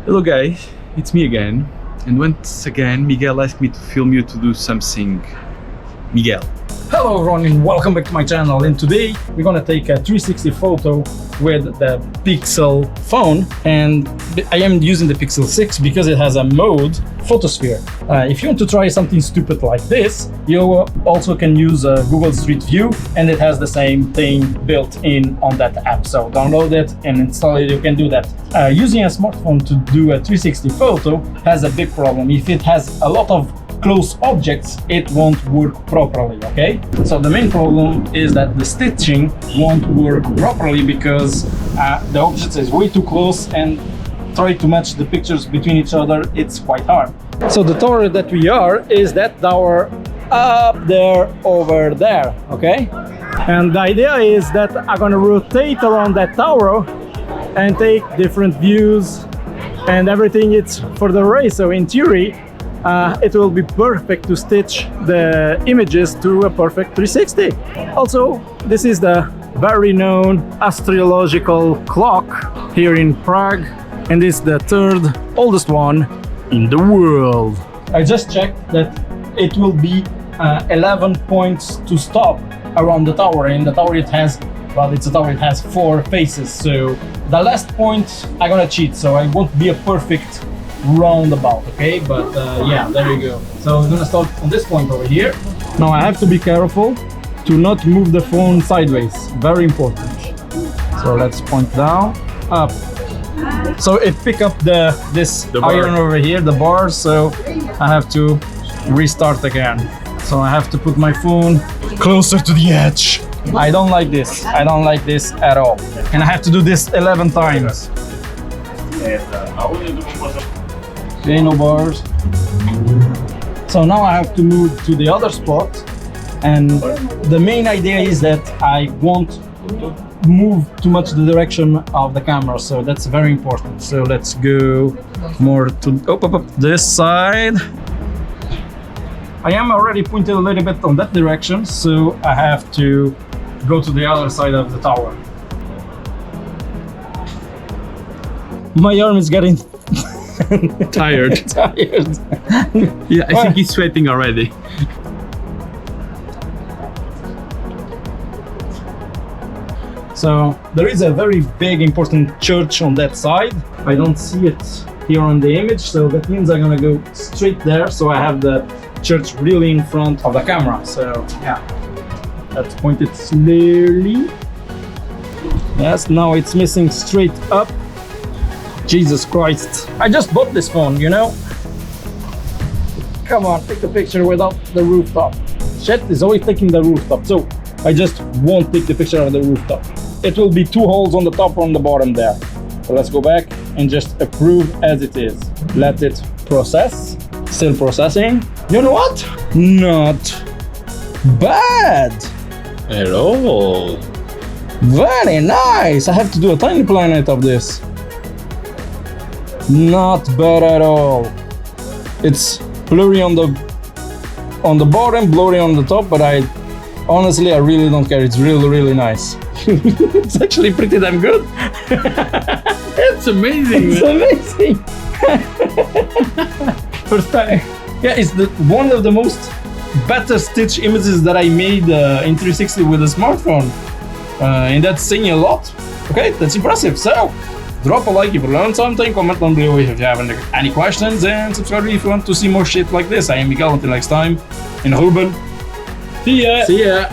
Hello guys, it's me again, and once again Miguel asked me to film you to do something. Miguel. Hello everyone and welcome back to my channel, and today we're gonna take a 360 photo with the Pixel phone, and I am using the Pixel 6 because it has a mode photosphere. If you want to try something stupid like this, you also can use Google Street View, and it has the same thing built in on that app, so download it and install it. You can do that. Using a smartphone to do a 360 photo has a big problem. If it has a lot of close objects, it won't work properly, okay? So the main problem is that the stitching won't work properly because the object is way too close, and try to match the pictures between each other, it's quite hard. So the tower that we are is that tower up there, over there, okay? And the idea is that I'm gonna rotate around that tower and take different views and everything. It's for the array, so in theory it will be perfect to stitch the images to a perfect 360. Also, this is the very known astrological clock here in Prague, and it's the third oldest one in the world. I just checked that it will be 11 points to stop around the tower, and the tower it has, well, it's a tower, it has 4 faces, so the last point I'm gonna cheat, so I won't be a perfect roundabout, okay? But yeah, there you go. So we're gonna start on this point over here. Now I have to be careful to not move the phone sideways, very important. So let's point down, up. So it pick up the iron over here, the bar, so I have to restart again. So I have to put my phone closer to the edge. I don't like this. I don't like this at all. And I have to do this 11 times. Okay, no bars. So now I have to move to the other spot, and the main idea is that I won't move too much the direction of the camera, so that's very important. So let's go more to up this side. I am already pointed a little bit on that direction, so I have to go to the other side of the tower. My arm is getting Tired. tired. Yeah, I think he's sweating already. So there is a very big important church on that side. I don't see it here on the image, so that means I'm gonna go straight there, so I have the church really in front of the camera. So yeah, let's point it slowly. Yes, now it's missing straight up. Jesus Christ. I just bought this phone, you know? Come on, take the picture without the rooftop. Chet is always taking the rooftop, so I just won't take the picture of the rooftop. It will be 2 holes on the top or on the bottom there. So let's go back and just approve as it is. Let it process. Still processing. You know what? Not bad. Hello. Very nice. I have to do a tiny planet of this. Not bad at all. It's blurry on the bottom, blurry on the top, but I really don't care. It's really nice. It's actually pretty damn good. It's amazing. It's amazing. First time. Yeah, it's one of the most better stitch images that I made in 360 with a smartphone, and that's saying a lot. Okay, that's impressive. So drop a like if you learned something, comment down below if you have any questions, and subscribe if you want to see more shit like this. I am Miguel, until next time, in Ruben. See ya! See ya!